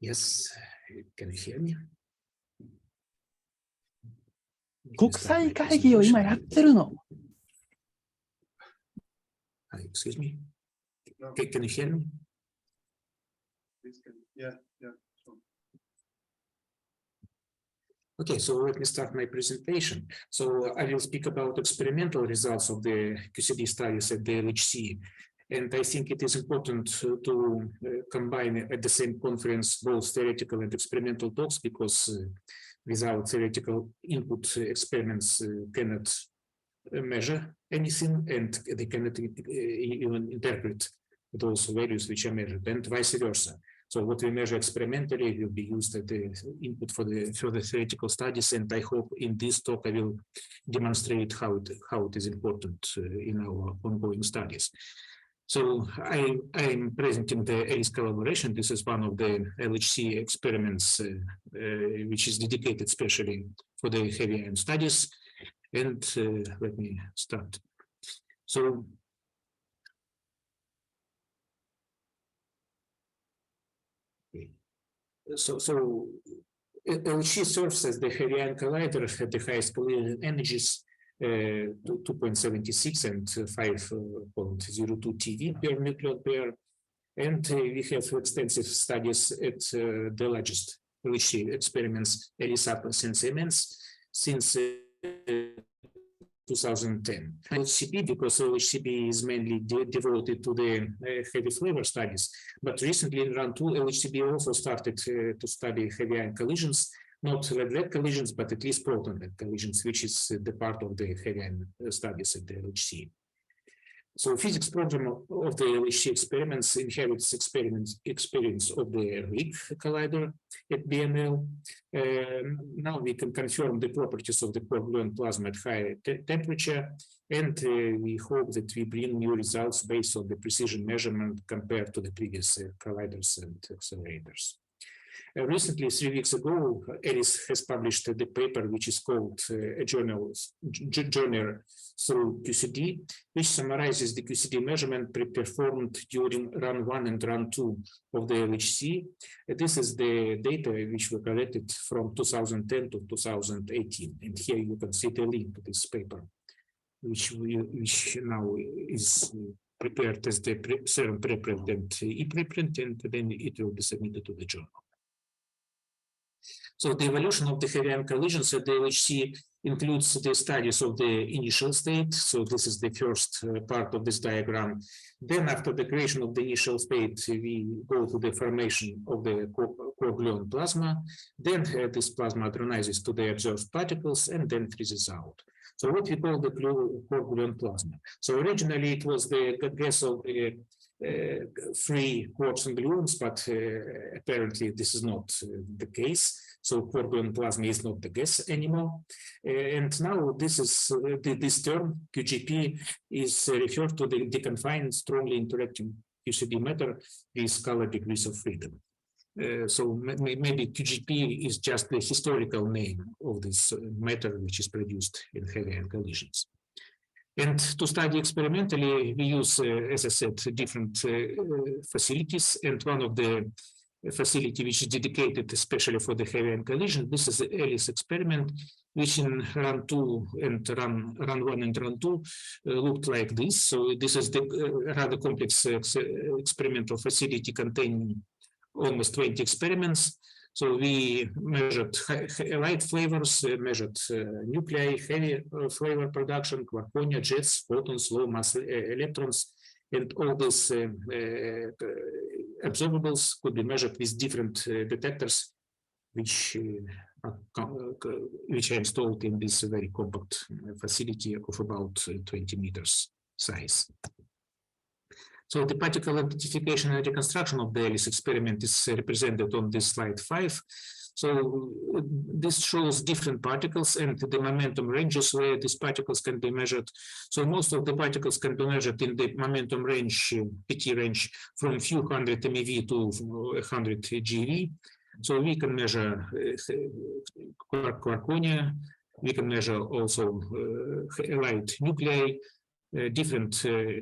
Yes, can you hear me? 国際会議を今やってるの。Excuse me? Can you hear me? Yeah, yeah. Sure. Okay, so let me start my presentation. So I will speak about experimental results of the QCD studies at the LHC. And I think it is important to combine at the same conference both theoretical and experimental talks, because without theoretical input, experiments cannot measure anything, and they cannot even interpret those values which are measured, and vice versa. So what we measure experimentally will be used as the input for the further theoretical studies, and I hope in this talk I will demonstrate how it is important in our ongoing studies. So I'm presenting the ACE collaboration. This is one of the LHC experiments which is dedicated especially for the heavy ion studies. And let me start. So LHC serves as the heavy ion collider at the highest collision energies, 2.76 and 5.02 TeV per nucleon pair. And we have extensive studies at the largest LHC experiments, ELISAP and Siemens, since 2010. LHCb, because LHCb is mainly devoted to the heavy flavor studies, but recently in round 2, LHCb also started to study heavy ion collisions, not lead-lead collisions, but at least proton-lead collisions, which is the part of the heavy ion studies at the LHC. So physics program of the LHC experiments inherits experience of the RIG collider at BML. Now we can confirm the properties of the core-gluon plasma at high temperature, and we hope that we bring new results based on the precision measurement compared to the previous colliders and accelerators. Recently, 3 weeks ago, Alice has published the paper, which is called a journal through QCD, which summarizes the QCD measurement performed during run 1 and run 2 of the LHC. This is the data which were collected from 2010 to 2018. And here you can see the link to this paper, which now is prepared as the CERN preprint and e-preprint, and then it will be submitted to the journal. So the evolution of the heavy ion collisions at the LHC includes the studies of the initial state. So this is the first part of this diagram. Then after the creation of the initial state, we go to the formation of the core-gluon plasma. Then this plasma ionizes to the observed particles and then freezes out. So what we call the core-gluon plasma. So originally it was the gas of the free quarks and gluons, but apparently this is not the case. So core-gluon plasma is not the gas anymore. And now this is this term, QGP, is referred to the deconfined, strongly interacting QCD matter with scalar degrees of freedom. So maybe QGP is just the historical name of this matter which is produced in heavy ion collisions. And to study experimentally, we use, as I said, different facilities. And one of the facility which is dedicated especially for the heavy ion collision, this is the ALICE experiment, which in run 2 and run 1 and run 2 looked like this. So this is the rather complex experimental facility containing almost 20 experiments. So we measured light flavors, measured nuclei, heavy flavor production, quarkonia, jets, photons, low mass electrons, and all these observables could be measured with different detectors, which are installed in this very compact facility of about 20 meters size. So the particle identification and reconstruction of the ALICE experiment is represented on this slide 5. So this shows different particles and the momentum ranges where these particles can be measured. So most of the particles can be measured in the momentum range, PT range, from few hundred MeV to 100 GeV. So we can measure quarkonia, we can measure also light nuclei, different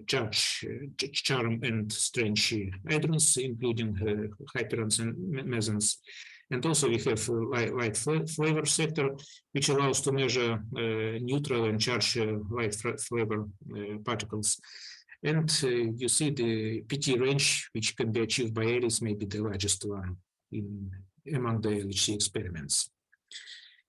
charm and strange hadrons, including hyperons and mesons. And also we have light flavor sector, which allows to measure neutral and charged light flavor particles. And you see the PT range, which can be achieved by ARIES, maybe the largest one among the LHC experiments.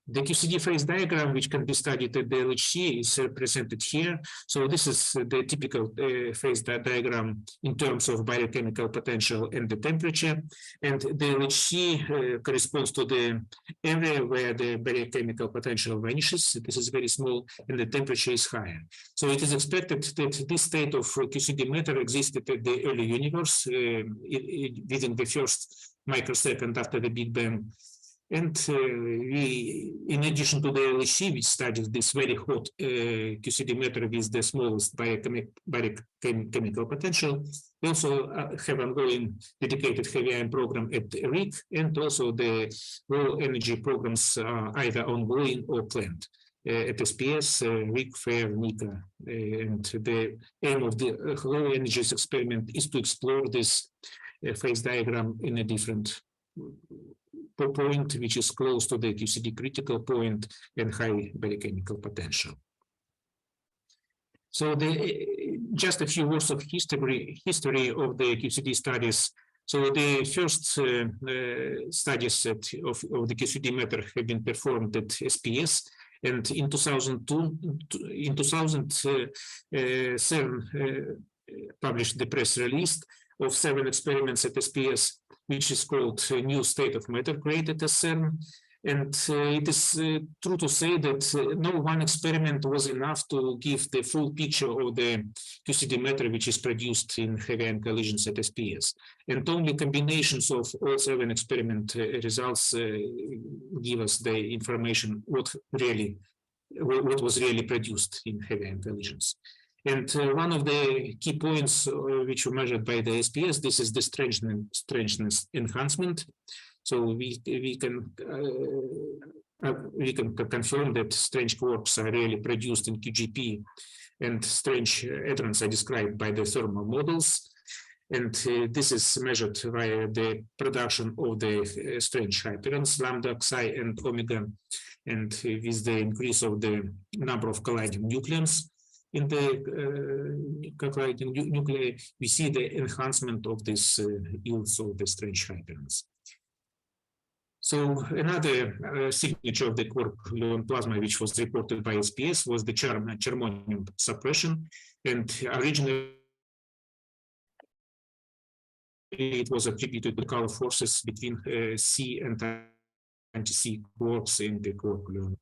The QCD phase diagram, which can be studied at the LHC, is represented here. So this is the typical phase diagram in terms of biochemical potential and the temperature. And the LHC corresponds to the area where the biochemical potential vanishes. This is very small, and the temperature is higher. So it is expected that this state of QCD matter existed at the early universe within the first microsecond after the Big Bang. And we, in addition to the LHC, which studies this very hot QCD matter with the smallest biochemical potential, we also have ongoing dedicated heavy ion program at RIC, and also the low energy programs are either ongoing or planned at SPS, RIC, FAIR, NICA. And the aim of the low energies experiment is to explore this phase diagram in a different point, which is close to the QCD critical point and high biochemical potential. So just a few words of history of the QCD studies. So the first studies of the QCD matter have been performed at SPS, and in 2007 published the press release of 7 experiments at SPS, which is called New State of Matter created at CERN. And it is true to say that no one experiment was enough to give the full picture of the QCD matter which is produced in heavy ion collisions at SPS. And only combinations of all 7 experiment results give us the information what was really produced in heavy ion collisions. And one of the key points which were measured by the SPS, this is the strangeness enhancement. So we can confirm that strange quarks are really produced in QGP, and strange hadrons are described by the thermal models. And this is measured via the production of the strange hyperons, lambda, psi, and omega. And with the increase of the number of colliding nucleons in the colliding nuclei, we see the enhancement of this yields of the strange hyperons. So another signature of the quark-gluon plasma, which was reported by SPS, was the germanium suppression. And originally, it was attributed to color forces between C and anti-C quarks in the quark-gluon.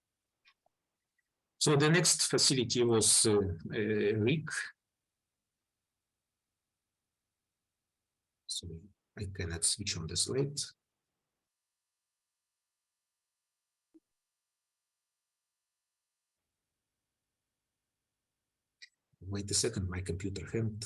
So the next facility was RIC. So I cannot switch on the slide. Wait a second, my computer hanged.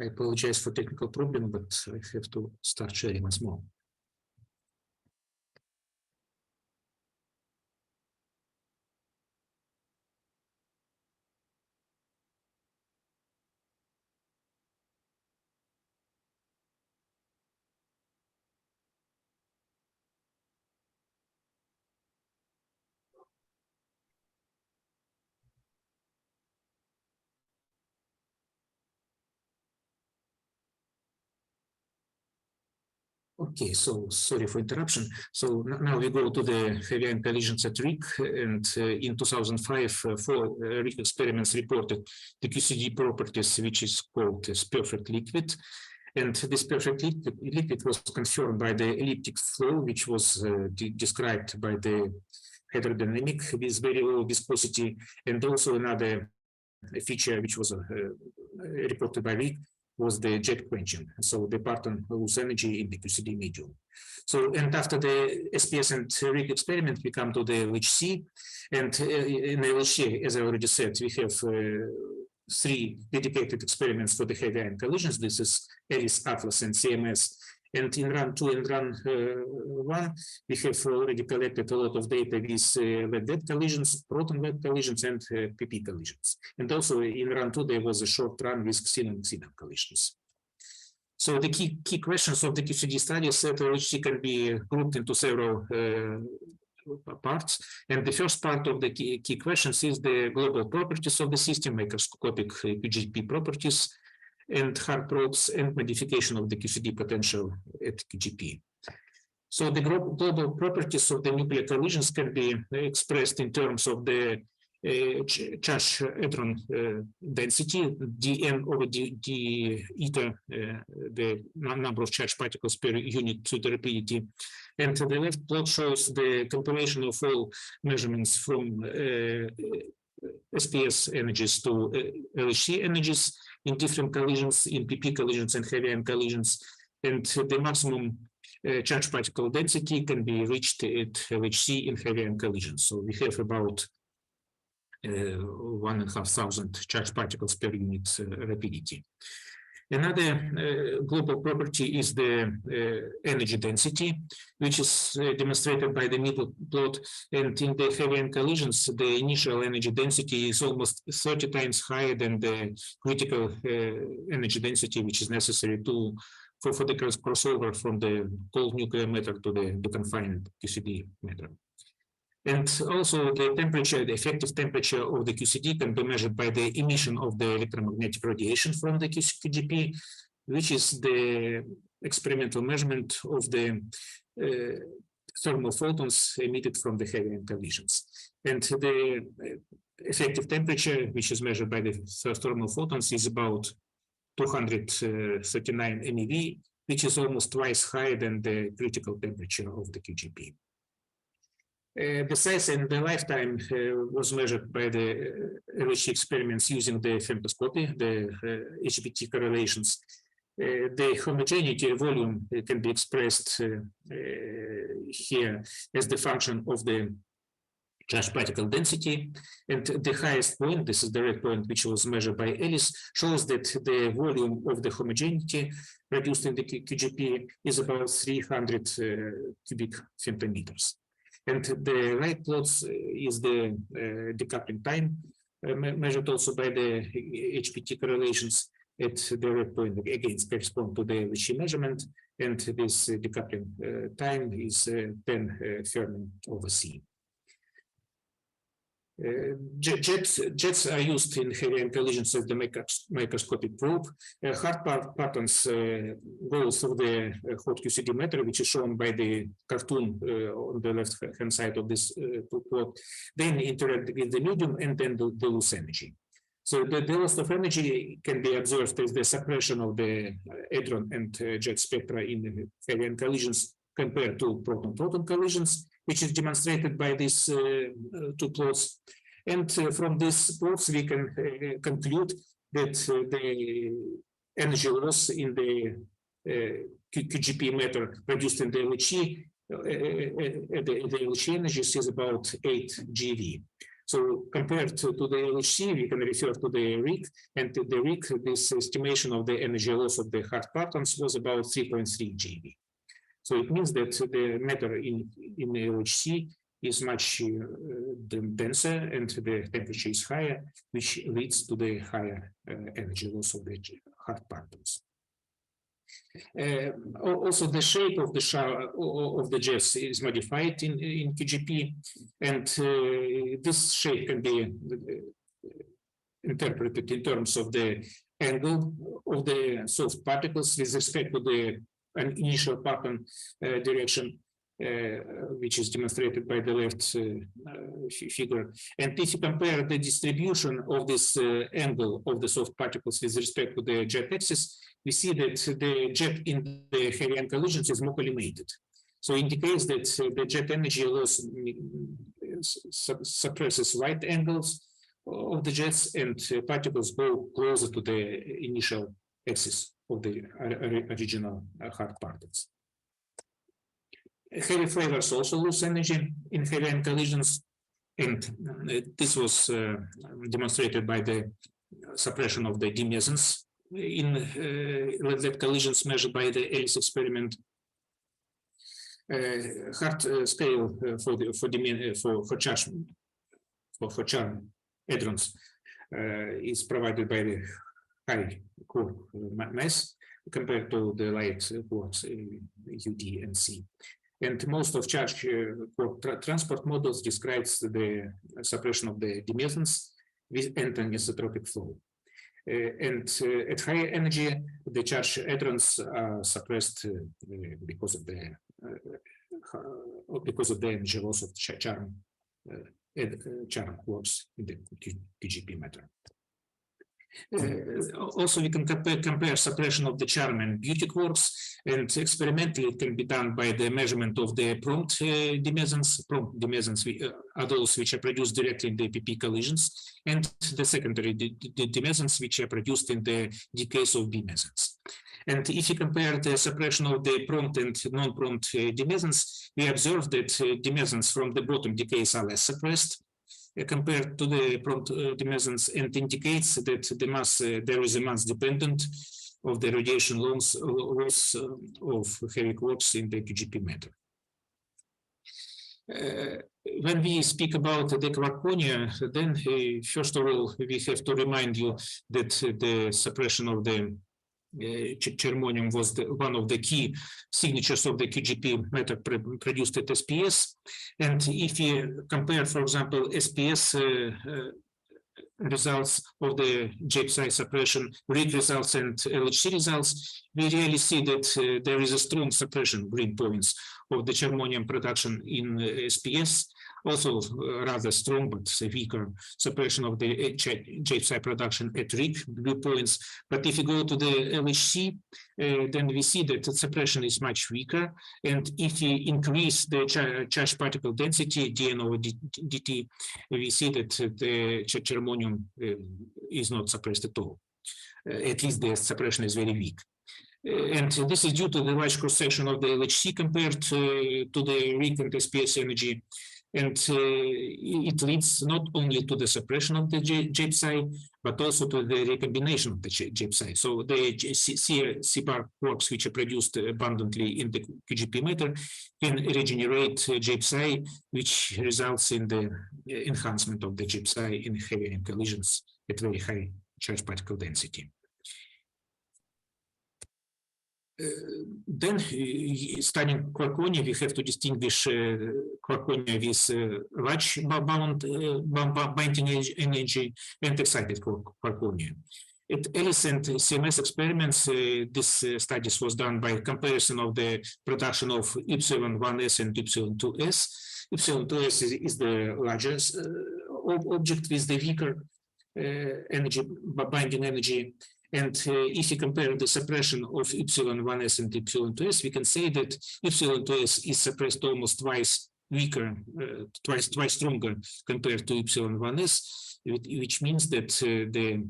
I apologize for technical problem, but I have to start sharing once more. Okay, so sorry for interruption. So now we go to the heavy ion collisions at RIC, and in 2005, 4 RIC experiments reported the QCD properties, which is called as perfect liquid. And this perfect liquid was confirmed by the elliptic flow, which was described by the hydrodynamic with very low viscosity, and also another feature which was reported by Rick was the jet quenching. So the parton lose energy in the QCD medium. So, and after the SPS and Rick experiment, we come to the LHC, and in LHC, as I already said, we have 3 dedicated experiments for the heavy ion collisions. This is ALICE, ATLAS, and CMS. And in run 2 and run 1, we have already collected a lot of data with lead-lead collisions, proton-lead collisions, and PP collisions. And also in run 2, there was a short run with xenon-xenon collisions. So the key questions of the QCD study said LHC can be grouped into several parts. And the first part of the key questions is the global properties of the system, microscopic QGP properties, and hard probes, and modification of the QCD potential at QGP. So the global properties of the nuclear collisions can be expressed in terms of the charge hadron density, dn over d eta, the number of charged particles per unit to the rapidity. And the left plot shows the compilation of all measurements from SPS energies to LHC energies in different collisions, in PP collisions and heavy ion collisions. And the maximum charged particle density can be reached at LHC in heavy ion collisions. So we have about 1,500 charged particles per unit rapidity. Another global property is the energy density, which is demonstrated by the middle plot. And in the heavy ion collisions, the initial energy density is almost 30 times higher than the critical energy density, which is necessary for the crossover from the cold nuclear matter to the confined QCD matter. And also the temperature, the effective temperature of the QCD can be measured by the emission of the electromagnetic radiation from the QGP, which is the experimental measurement of the thermal photons emitted from the heavy ion collisions. And the effective temperature, which is measured by the thermal photons, is about 239 MeV, which is almost twice higher than the critical temperature of the QGP. The size and the lifetime was measured by the LHC experiments using the femtoscopy, the HBT correlations. The homogeneity volume can be expressed here as the function of the charged particle density. And the highest point, this is the red point, which was measured by ALICE, shows that the volume of the homogeneity produced in the QGP is about 300 cubic femtometers. And the right plots is the decoupling time measured also by the HPT correlations at the red point, again, correspond to the LHC measurement, and this decoupling time is 10 Fermi over C. Jets are used in heavy ion collisions as the microscopic probe. Hard partons go through the hot QCD matter, which is shown by the cartoon on the left-hand side of this plot. Then interact with the medium and then the lose energy. So the loss of energy can be observed as the suppression of the hadron and jet spectra in heavy ion collisions compared to proton-proton collisions, which is demonstrated by these two plots. And from these plots, we can conclude that the energy loss in the QGP matter produced in the LHC, the LHC energies is about 8 GeV. So compared to the LHC, we can refer to the RIC, and the RIC, this estimation of the energy loss of the hard partons was about 3.3 GeV. So it means that the matter in the LHC is much denser and the temperature is higher, which leads to the higher energy loss of the hard partons. Also, the shape of the jets is modified in QGP, and this shape can be interpreted in terms of the angle of the soft particles with respect to the initial parton direction. which is demonstrated by the left figure. And if you compare the distribution of this angle of the soft particles with respect to the jet axis, we see that the jet in the heavy ion collisions is more collimated. So it indicates that the jet energy loss suppresses right angles of the jets, and particles go closer to the initial axis of the original hard particles. Heavy flavors also lose energy in heavy ion collisions, and this was demonstrated by the suppression of the D mesons in lead collisions measured by the LHC experiment. Hard scale for charm hadrons is provided by the high core mass compared to the light quarks UD and C. And most of charge transport models describes the suppression of the D mesons with anisotropic flow. And at higher energy, the charge hadrons are suppressed because of the energy loss of charm quarks in the QGP matter. Also, we can compare suppression of the charm and beauty quarks, and experimentally it can be done by the measurement of the prompt D mesons. Prompt D mesons are those which are produced directly in the PP collisions, and the secondary D mesons which are produced in the decays of B mesons. And if you compare the suppression of the prompt and non-prompt D mesons, we observe that D mesons from the bottom decays are less suppressed compared to the prompt D mesons, and indicates that the mass there is a mass dependent of the radiation loss of heavy quarks in the QGP matter. When we speak about the quarkonia, then first of all we have to remind you that the suppression of the germanium was one of the key signatures of the QGP method produced at SPS. And if you compare, for example, SPS results of the JPSI suppression, RIG results, and LHC results, we really see that there is a strong suppression, green points, of the germanium production in SPS. Also rather strong but weaker suppression of the JPSI production at RIG, blue points. But if you go to the LHC, then we see that the suppression is much weaker. And if you increase the charge particle density, dN over dt, we see that the germanium is not suppressed at all. At least the suppression is very weak. And this is due to the large cross-section of the LHC compared to the RIG and SPS energy. And it leads not only to the suppression of the JPSI, but also to the recombination of the JPSI. So the CPAR quarks, which are produced abundantly in the QGP matter, can regenerate JPSI, which results in the enhancement of the JPSI in heavy ion collisions at very high charge particle density. Then, studying quarkonia, we have to distinguish quarkonia with large binding energy and excited quarkonia. At LHC and CMS experiments, this studies was done by comparison of the production of Y1s and Y2s. Y2s is the largest object with the weaker energy, binding energy. And if you compare the suppression of Y1s and Y2s, we can say that Y2s is suppressed almost twice weaker, twice stronger compared to Y1s, which means that the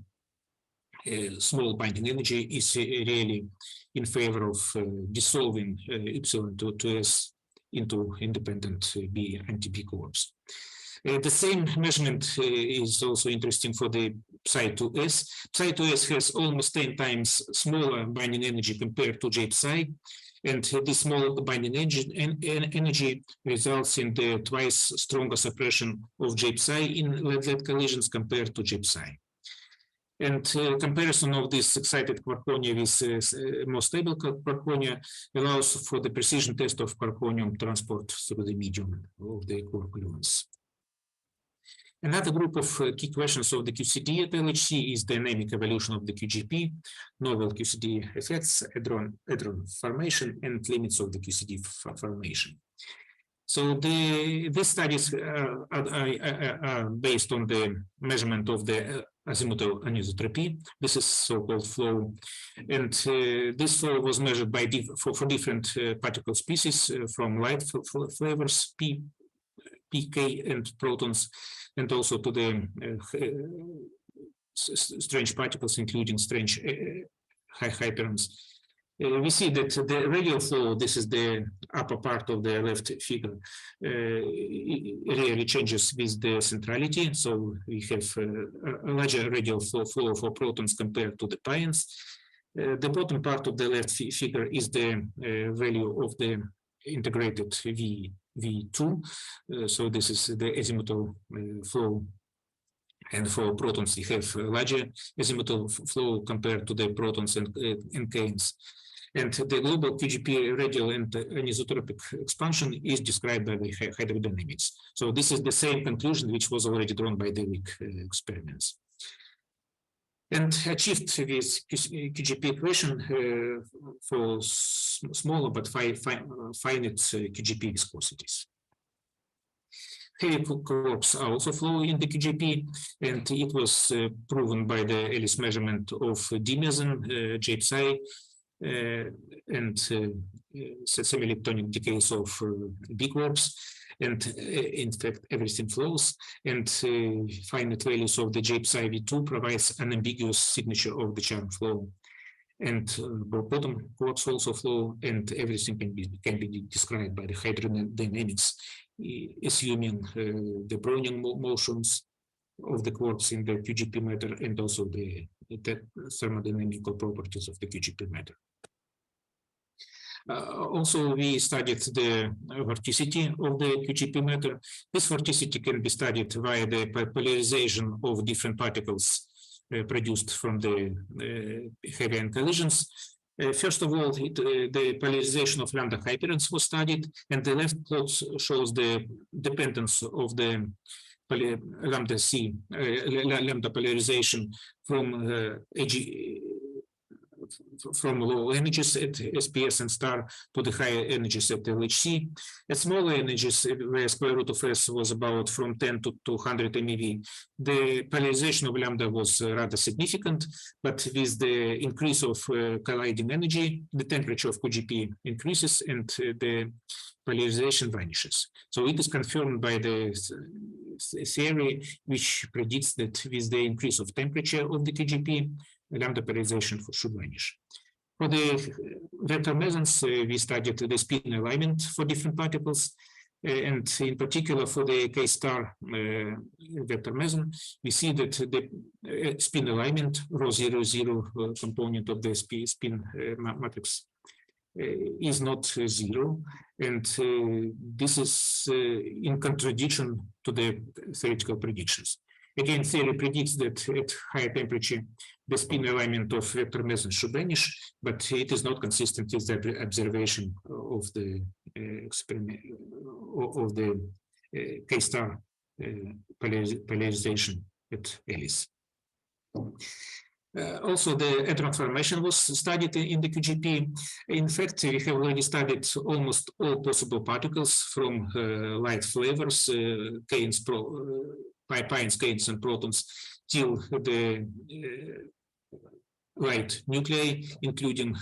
small binding energy is really in favor of dissolving Y2s into independent anti-B quarks. The same measurement is also interesting for the Psi2s. Psi2s has almost 10 times smaller binding energy compared to JPSI, and this small binding energy results in the twice stronger suppression of JPSI in lead collisions compared to JPSI. And comparison of this excited quarkonia with more stable quarkonia allows for the precision test of quarkonium transport through the medium of the quark gluons. Another group of key questions of the QCD at LHC is dynamic evolution of the QGP, novel QCD effects, hadron formation, and limits of the QCD formation. So these studies are based on the measurement of the azimuthal anisotropy. This is so-called flow, and this flow was measured by for different particle species from light flavors, pK, and protons, and also to the strange particles, including strange hyperons. We see that the radial flow, this is the upper part of the left figure, really changes with the centrality. So we have a larger radial flow for protons compared to the pions. The bottom part of the left figure is the value of the integrated V2. So this is the azimuthal flow. And for protons, we have a larger azimuthal flow compared to the protons and cations. And the global QGP radial and anisotropic expansion is described by the hydrodynamics. So this is the same conclusion which was already drawn by the weak experiments. And achieved this QGP equation for smaller but finite QGP viscosities. Heavy quarks also flow in the QGP, and it was proven by the ELIS measurement of dimeson, JPSI, and semi-leptonic decays of big quarks. And in fact, everything flows. And finite values of the JPSI V2 provides an ambiguous signature of the charm flow. And bottom quarks also flow, and everything can be described by the hydrodynamics, assuming the Brownian motions of the quarks in the QGP matter, and also the thermodynamical properties of the QGP matter. Also, we studied the vorticity of the QGP matter. This vorticity can be studied via the polarization of different particles produced from the heavy ion collisions. First of all, the polarization of lambda hyperons was studied, and the left plot shows the dependence of the lambda polarization from low energies at SPS and star to the higher energies at LHC. At smaller energies, where square root of S was about from 10 to 200 MeV, the polarization of lambda was rather significant, but with the increase of colliding energy, the temperature of QGP increases and the polarization vanishes. So it is confirmed by the theory which predicts that with the increase of temperature of the QGP, lambda polarization should vanish. For the vector mesons, we studied the spin alignment for different particles, and in particular for the K star vector meson, we see that the spin alignment, rho 0, 0 component of the spin matrix is not 0, and this is in contradiction to the theoretical predictions. Again, theory predicts that at higher temperature, the spin alignment of vector meson should vanish, but it is not consistent with the observation of the experiment of the K star polarization at ELIS. Also, the hadron formation was studied in the QGP. In fact, we have already studied almost all possible particles from light flavors, pions, cations, and protons, till the light nuclei, including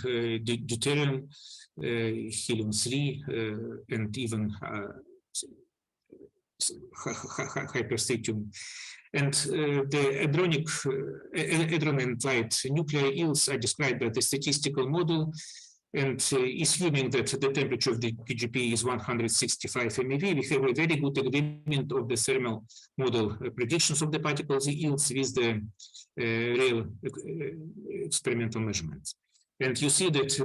deuterium, helium-3, and even hyperstatium. And the hadron and light nuclei yields are described by the statistical model, and assuming that the temperature of the QGP is 165 MeV, we have a very good agreement of the thermal model predictions of the particles yields with the real experimental measurements. And you see that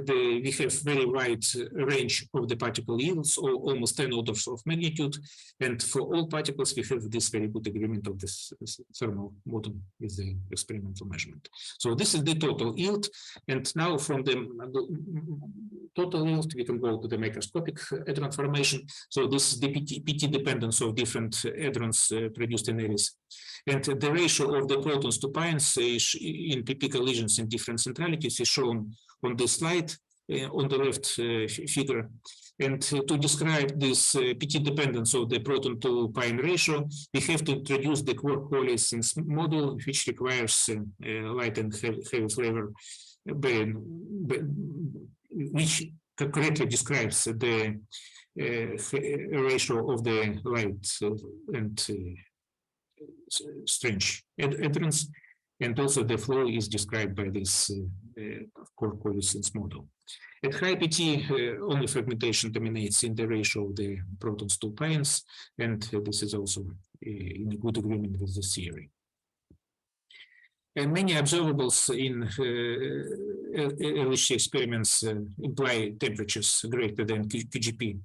we have very wide range of the particle yields, or almost 10 orders of magnitude. And for all particles, we have this very good agreement of this thermal model with the experimental measurement. So this is the total yield. And now from the total yield, we can go to the microscopic hadron formation. So this is the PT dependence of different hadrons produced in ELIS. And the ratio of the protons to pions in PP collisions in different centralities is shown on this slide on the left figure. And to describe this PT dependence of the proton to pion ratio, we have to introduce the quark coalescence model, which requires light and heavy flavor, which correctly describes the ratio of the light and strange hadrons, and also the flow is described by this quark coalescence model. At high PT, only fragmentation dominates in the ratio of the protons to pions, and this is also in a good agreement with the theory. And many observables in LHC experiments imply temperatures greater than KGP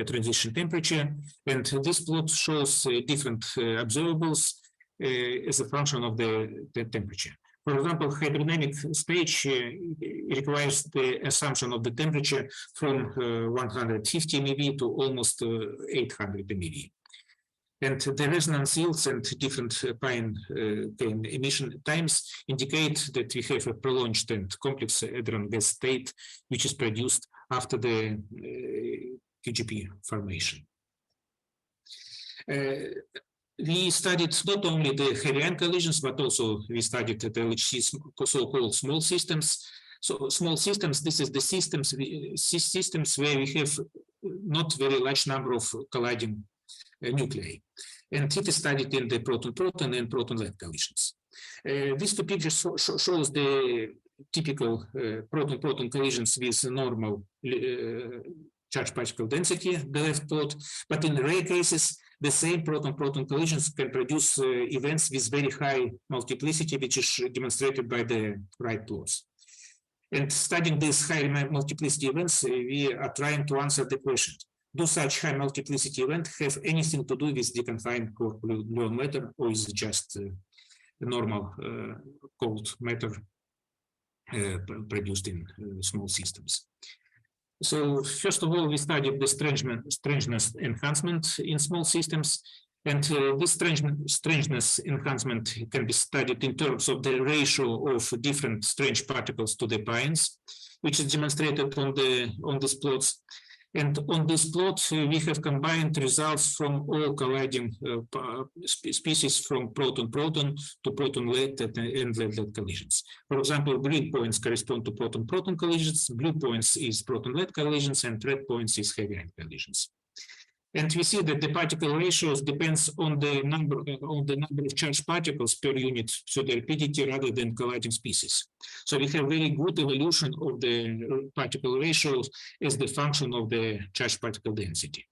transition temperature, and this plot shows different observables as a function of the temperature. For example, hydrodynamic stage requires the assumption of the temperature from 150 MeV to almost 800 MeV. And the resonance yields and different pion emission times indicate that we have a prolonged and complex hadron gas state, which is produced after the KGP formation. We studied not only the heavy ion collisions, but also we studied the LHC so-called small systems. So small systems, this is the systems where we have not very large number of colliding nuclei. And it is studied in the proton-proton and proton-lead collisions. These two pictures shows the typical proton-proton collisions with normal charge particle density, the left plot, but in rare cases, the same proton-proton collisions can produce events with very high multiplicity, which is demonstrated by the right plots. And studying these high multiplicity events, we are trying to answer the question, do such high multiplicity events have anything to do with deconfined gluon matter, or is it just normal cold matter produced in small systems? So first of all, we studied the strangeness enhancement in small systems, and this strangeness enhancement can be studied in terms of the ratio of different strange particles to the pions, which is demonstrated on these plots. And on this plot, we have combined results from all colliding species from proton-proton to proton-lead and lead-lead collisions. For example, green points correspond to proton-proton collisions, blue points is proton-lead collisions, and red points is heavy ion collisions. And we see that the particle ratios depends on the number of charged particles per unit pseudo-rapidity rather than colliding species. So we have very good evolution of the particle ratios as the function of the charged particle density.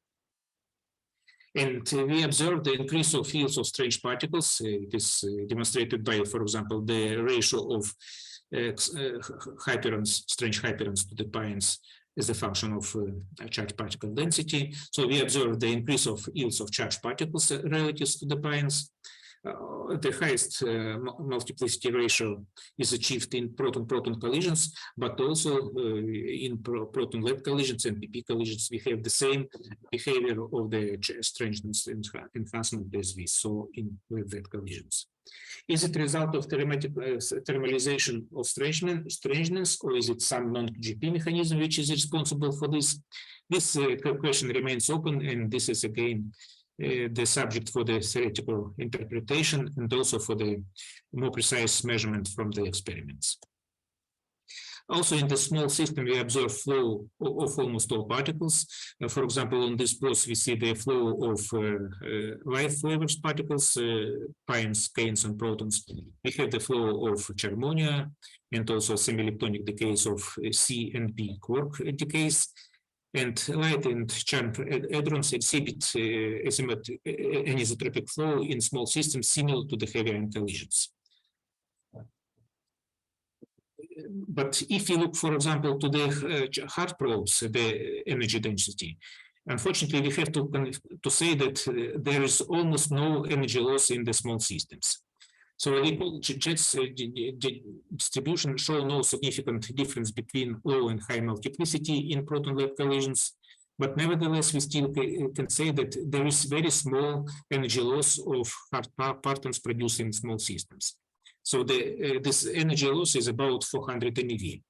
And we observe the increase of fields of strange particles. It is demonstrated by, for example, the ratio of strange hyperons to the pions as a function of charged particle density. So we observe the increase of yields of charged particles relative to the pions. The highest multiplicity ratio is achieved in proton-proton collisions, but also in proton-lead collisions and PP collisions, we have the same behavior of the strangeness enhancement as we saw in lead collisions. Is it a result of thermalization of strangeness, or is it some non-KGP mechanism which is responsible for this? This question remains open, and this is again the subject for the theoretical interpretation and also for the more precise measurement from the experiments. Also, in the small system, we observe flow of almost all particles. For example, on this plot, we see the flow of light flavors particles, pions, cains, and protons. We have the flow of charmonia and also semi-leptonic decays of C and B quark decays. And light and charmed hadrons exhibit anisotropic flow in small systems similar to the heavy ion collisions. But if you look, for example, to the hard probes, the energy density, unfortunately, we have to say that there is almost no energy loss in the small systems. So jets distribution show no significant difference between low and high multiplicity in proton-lead collisions, but nevertheless, we still can say that there is very small energy loss of hard partons produced in small systems. So this energy loss is about 400 MeV.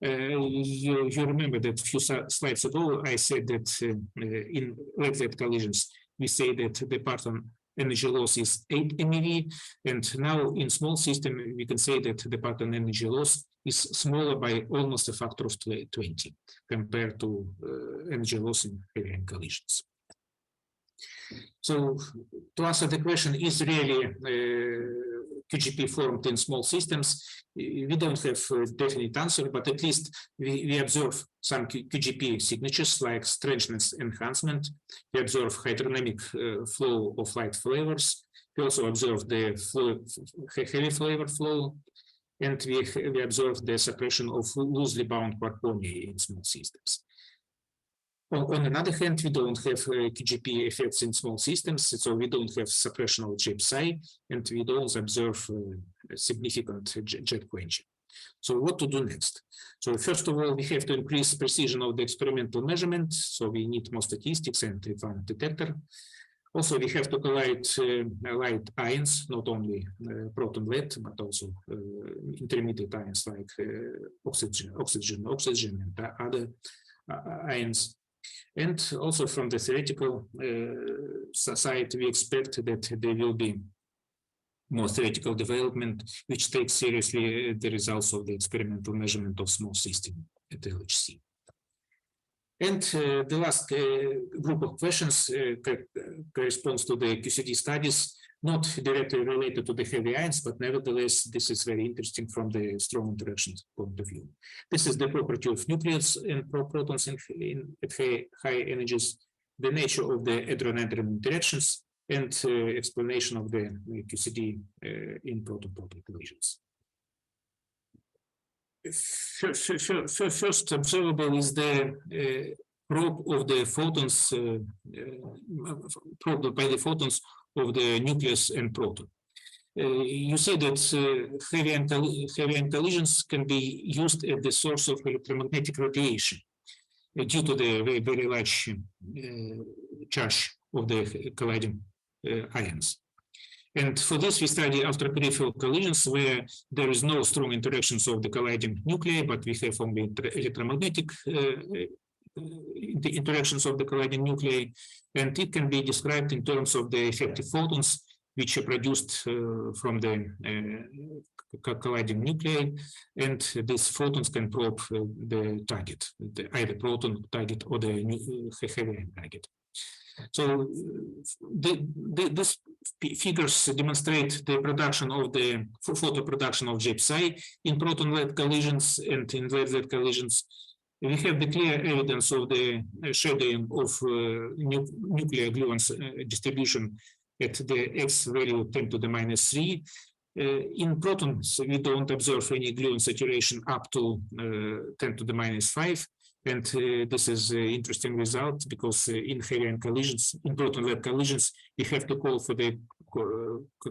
You remember that a few slides ago, I said that in left collisions, we say that the parton energy loss is 8 MeV, and now in small system, we can say that the parton energy loss is smaller by almost a factor of 20 compared to energy loss in heavy ion collisions. So to answer the question, is really QGP formed in small systems? We don't have a definite answer, but at least we observe some QGP signatures like strangeness enhancement. We observe hydrodynamic flow of light flavors. We also observe the heavy flavor flow, and we observe the suppression of loosely bound quark-gluons in small systems. On the other hand, we don't have QGP effects in small systems, so we don't have suppression of jet psi, and we don't observe significant jet quenching. So what to do next? So first of all, we have to increase precision of the experimental measurement, so we need more statistics and one detector. Also, we have to collide light ions, not only proton lead, but also intermediate ions like oxygen, and other ions. And also from the theoretical side, we expect that there will be more theoretical development, which takes seriously the results of the experimental measurement of small system at LHC. And the last group of questions corresponds to the QCD studies, not directly related to the heavy ions, but nevertheless, this is very interesting from the strong interactions point of view. This is the property of nucleons and protons at high energies, the nature of the hadron-hadron interactions, and explanation of the QCD in proton-proton collisions. First observable is the probe of the photons, probed by the photons of the nucleus and proton. You see that heavy ion collisions can be used as the source of electromagnetic radiation due to the very large charge of the colliding ions. And for this, we study ultraperipheral collisions where there is no strong interactions of the colliding nuclei, but we have only electromagnetic the interactions of the colliding nuclei, and it can be described in terms of the effective photons which are produced from the colliding nuclei, and these photons can probe the target, either proton target or the heavy ion target. So these figures demonstrate the production of the photo production of jet psi in proton-lead collisions and in lead-lead collisions. We have the clear evidence of the shadowing of nuclear gluons distribution at the x value 10 to the minus 3. In protons, we don't observe any gluon saturation up to 10 to the minus 5. And this is an interesting result because in heavy ion collisions, in proton-lead collisions, we have to call for the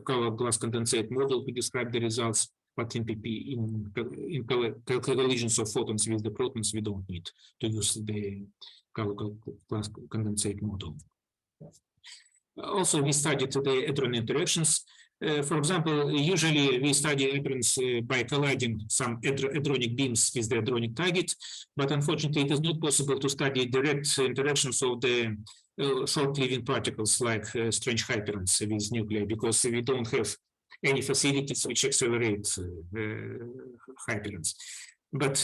color glass condensate model to describe the results. But in PP, in collisions of photons with the protons, we don't need to use the color glass condensate model. Also, we studied the hadron interactions. For example, usually we study hadrons by colliding some hadronic beams with the hadronic target, but unfortunately it is not possible to study direct interactions of the short-living particles like strange hyperons with nuclei, because we don't have any facilities which accelerate hyperons. But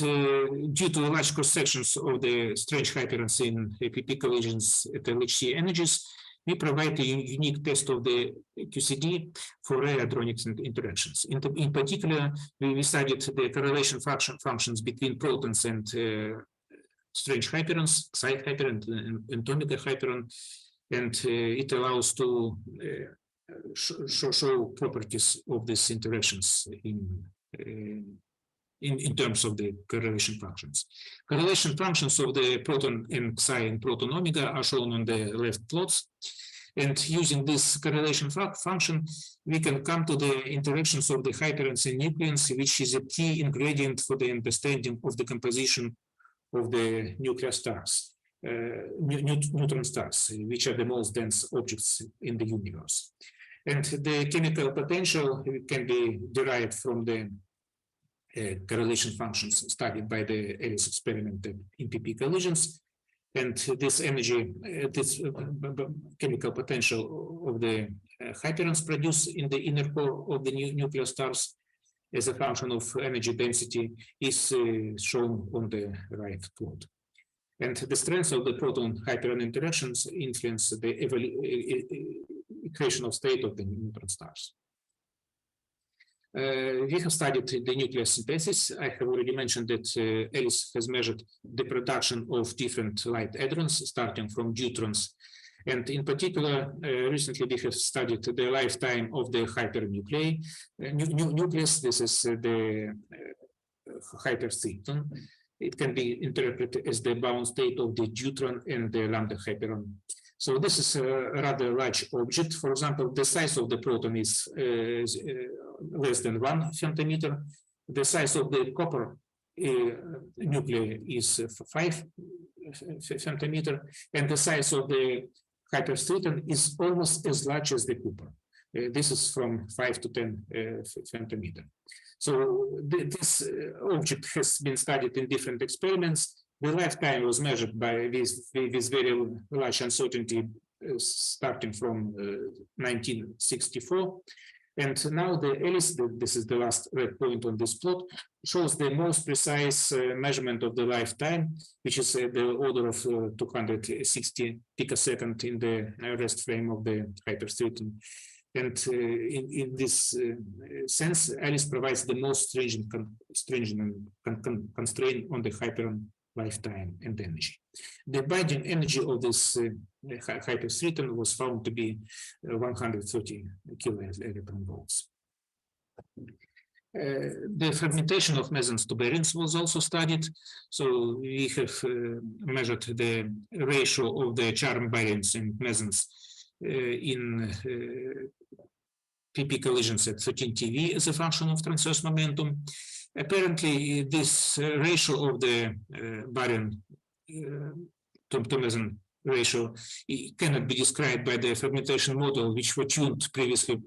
due to large cross-sections of the strange hyperons in PP collisions at LHC energies, we provide a unique test of the QCD for rare hadronic interactions. In particular, we studied the correlation functions between protons and strange hyperons, psi hyperon and omega hyperon, and it allows to show properties of these interactions in terms of the correlation functions. Correlation functions of the proton and psi and proton omega are shown on the left plots. And using this correlation function, we can come to the interactions of the hyperons and nucleons, which is a key ingredient for the understanding of the composition of the nuclear stars, neutron stars, which are the most dense objects in the universe. And the chemical potential can be derived from the correlation functions studied by the Alice experiment in PP collisions. And this energy, this chemical potential of the hyperons produced in the inner core of the nuclear stars as a function of energy density is shown on the right plot. And the strength of the proton-hyperon interactions influence the equation of state of the neutron stars. We have studied the nuclear synthesis. I have already mentioned that Alice has measured the production of different light hadrons, starting from deuterons. And in particular, recently we have studied the lifetime of the hypernuclei. Nucleus, this is the hyperstriton. It can be interpreted as the bound state of the deuteron and the lambda hyperon. So this is a rather large object. For example, the size of the proton is less than 1 femtometer. The size of the copper nuclei is 5 femtometer, and the size of the hyperstriton is almost as large as the Cooper. This is from 5 to 10 femtometer. So this object has been studied in different experiments. The lifetime was measured by this very large uncertainty starting from 1964. And now the Alice, this is the last red point on this plot, shows the most precise measurement of the lifetime, which is the order of 260 picosecond in the rest frame of the hyperstriton. And in this sense, Alice provides the most stringent constraint on the hyperon lifetime and energy. The binding energy of this hyperstriton was found to be 130 kiloelectron volts. The fragmentation of mesons to baryons was also studied. So we have measured the ratio of the charm baryons and mesons in PP collisions at 13 TeV as a function of transverse momentum. Apparently, this ratio of the baryon to meson ratio cannot be described by the fragmentation model, which were tuned previously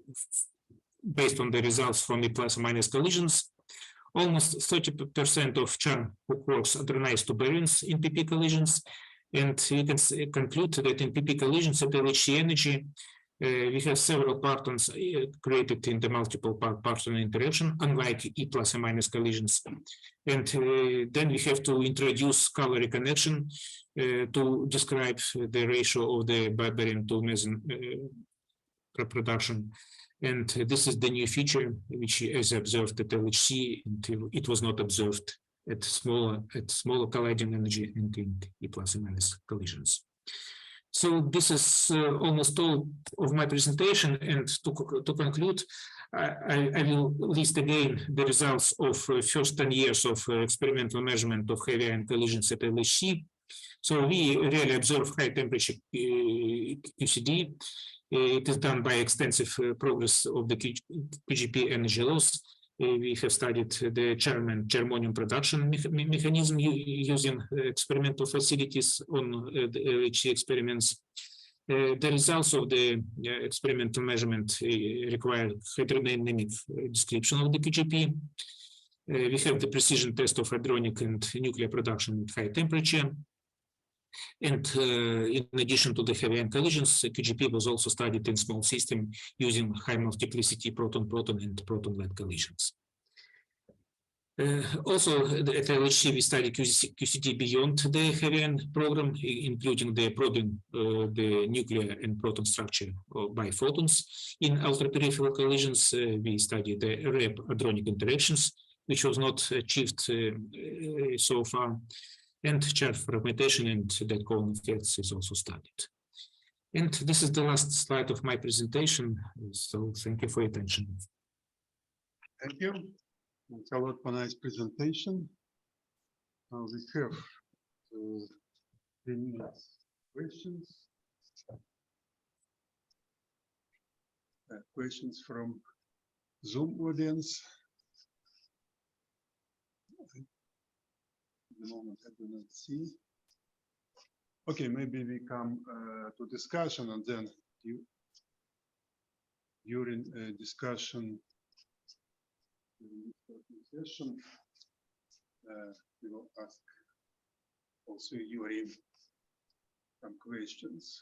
based on the results from the plus or minus collisions. Almost 30% of charm hook works adronize to baryons in PP collisions. And you can conclude that in PP collisions at LHC energy, we have several partons created in the multiple parton interaction, unlike E plus and minus collisions. And then we have to introduce color reconnection to describe the ratio of the baryon to meson production. And this is the new feature, which is observed at LHC until it was not observed at smaller colliding energy and in E plus and minus collisions. So this is almost all of my presentation, and to conclude, I will list again the results of first 10 years of experimental measurement of heavy ion collisions at LHC. So we really observe high temperature QCD. It is done by extensive progress of the QGP energy loss. We have studied the charm and germanium production mechanism using experimental facilities on the LHC experiments. The results of the experimental measurement require hydrodynamic description of the QGP. We have the precision test of hadronic and nuclear production at high temperature. And in addition to the heavy ion collisions, QGP was also studied in small system using high multiplicity proton-proton and proton-lead collisions. Also, at LHC, we studied QCD beyond the heavy ion program, including the probing the nuclear and proton structure by photons. In ultra-peripheral collisions, we studied the REP hadronic interactions, which was not achieved so far. And charge fragmentation and dead cone effects is also studied. And this is the last slide of my presentation. So thank you for your attention. Thank you. Thanks a lot for nice presentation. We have 3 minutes questions. Questions from Zoom audience. At the moment, I do not see. Okay, maybe we come to discussion, and then during discussion, during this session, we will ask also Yuri some questions.